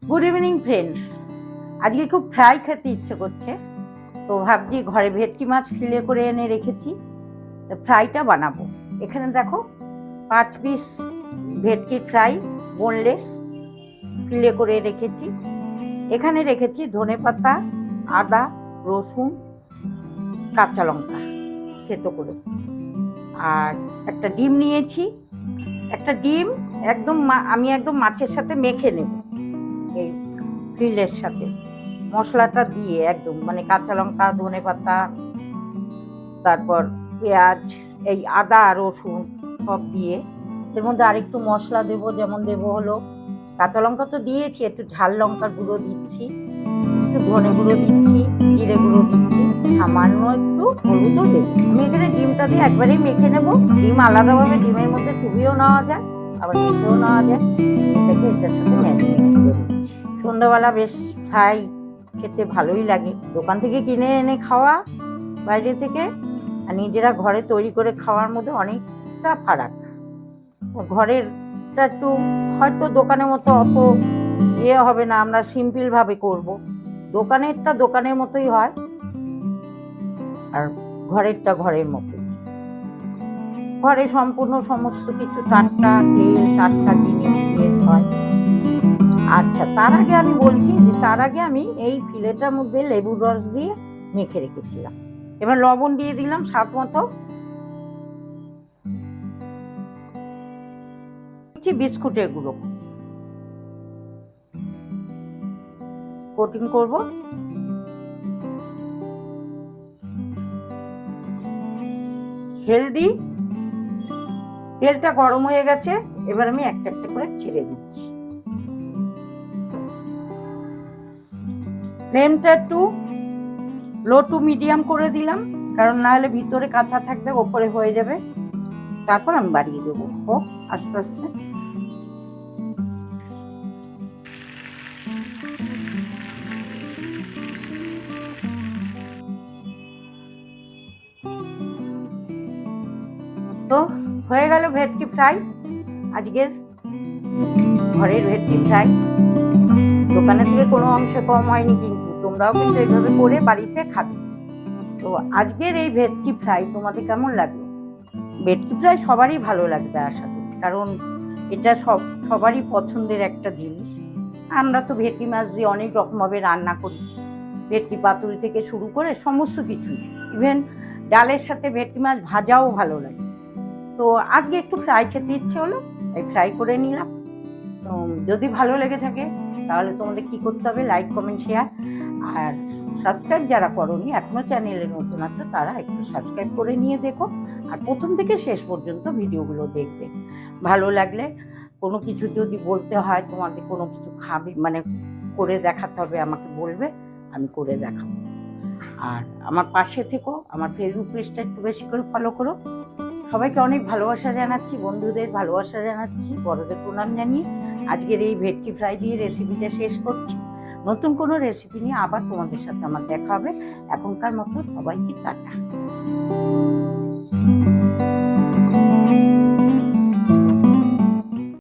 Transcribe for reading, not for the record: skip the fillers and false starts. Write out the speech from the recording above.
Good evening friends. আজকে খুব fry খেতে ইচ্ছে করছে, তো ভাবছি ঘরে ভেটকি মাছ ফিলে করে এনে রেখেছি, তো ফ্রাইটা বানাবো। এখানে দেখো 5 পিস ভেটকি ফ্রাই, বোনলেস, ফিলে করে রেখেছি। এখানে রেখেছি ধনেপাতা, আদা, রসুন, কাঁচা লঙ্কা থেতো করে, আর একটা ডিম নিয়েছি। একটা ডিম আমি একদম মাছের সাথে মেখে নেব, এই ফিলের সাথে মশলাটা দিয়ে একদম, মানে কাঁচা লঙ্কা, ধনেপাতা, তারপর পেঁয়াজ, এই আদা রসুন সব দিয়ে এর মধ্যে আরেকটু মশলা দেব, যেমন দেব হলো কাঁচা লঙ্কা তো দিয়েছি, একটু ঝাল লঙ্কার গুঁড়ো দিচ্ছি, একটু ধনে গুঁড়ো দিচ্ছি, জিরে গুঁড়ো দিচ্ছি, সামান্য একটু হলুদও দেবো। আমি এখানে ডিমটা দিয়ে একবারেই মেখে নেব। ডিম আলাদাভাবে ডিমের মধ্যে চুবিয়েও নেওয়া যায়, আবার মেখেও নেওয়া যায়। এটাকে এটার সাথে ম্যারিনেট করে দিচ্ছি। সন্ধ্যাবেলা বেশ ফ্রাই খেতে ভালোই লাগে। দোকান থেকে কিনে এনে খাওয়া বাইরে থেকে আর নিজেরা ঘরে তৈরি করে খাওয়ার মধ্যে অনেকটা ফারাক। ঘরেরটা একটু হয়তো দোকানের মতো অত হবে না, আমরা সিম্পল ভাবে করব। দোকানেরটা দোকানের মতোই হয়, আর ঘরেরটা ঘরের মতোই। ঘরে সম্পূর্ণ সমস্ত কিছু টাটকা তেল, টাটকা জিনিস দিয়ে হয়। আচ্ছা, তার আগে আমি বলছি যে আমি এই ফিলেটার মধ্যে লেবুর রস দিয়ে মেখে রেখেছিলাম। এবার লবণ দিয়ে দিলাম স্বাদ মতো, বিস্কুটের গুঁড়ো কোটিং করব। হেলদি। তেলটা গরম হয়ে গেছে, এবার আমি একটা একটা করে ছেড়ে দিচ্ছি। ফ্লেমটা একটু লো টু মিডিয়াম করে দিলাম, কারণ না হলে ভিতরে কাঁচা থাকবে, ওপরে হয়ে যাবে। তারপর আমি বাড়িয়ে দেবো, হোক আস্তে আস্তে। তো হয়ে গেল ভেটকি ফ্রাই, আজকের ঘরের ভেটকি ফ্রাই। দোকানের থেকে কোনো অংশে কম হয়নি, কিন্তু তোমরাও কিন্তু এইভাবে করে বাড়িতে খাবে। তো আজকের এই ভেটকি ফ্রাই তোমাদের কেমন লাগলো? ভেটকি ফ্রাই সবারই ভালো লাগবে আশা করি, কারণ এটা সবারই পছন্দের একটা জিনিস। আমরা তো ভেটকি মাছ দিয়ে অনেক রকমভাবে রান্না করি, ভেটকি পাতুরি থেকে শুরু করে সমস্ত কিছু, ইভেন ডালের সাথে ভেটকি মাছ ভাজাও ভালো লাগে। তো আজকে একটু ফ্রাই খেতে ইচ্ছে হলো, তাই ফ্রাই করে নিলাম। তো যদি ভালো লেগে থাকে তাহলে তোমাদের কি করতে হবে? লাইক, কমেন্ট, শেয়ার, আর সাবস্ক্রাইব যারা করোনি, এখনো চ্যানেলে নতুন আছো, তারা একটু সাবস্ক্রাইব করে নিয়ে দেখো, আর প্রথম থেকে শেষ পর্যন্ত ভিডিওগুলো দেখবে। ভালো লাগলে কোনো কিছু যদি বলতে হয়, তোমাদের কোনো কিছু খাবে মানে করে দেখাতে হবে, আমাকে বলবে, আমি করে দেখাবো। আর আমার পাশে থেকো, আমার ফেসবুক পেজটা একটু বেশি করে ফলো করো। সবাইকে অনেক ভালোবাসা জানাচ্ছি, বন্ধুদের ভালোবাসা জানাচ্ছি, বড়দের প্রণাম জানিয়ে আজকের এই ভেটকি ফ্রাই দিয়ে রেসিপিটা শেষ করছি। নতুন কোনো রেসিপি নিয়ে আবার তোমাদের সাথে আমার দেখা হবে। এখনকার মতো সবাইকে টাটা।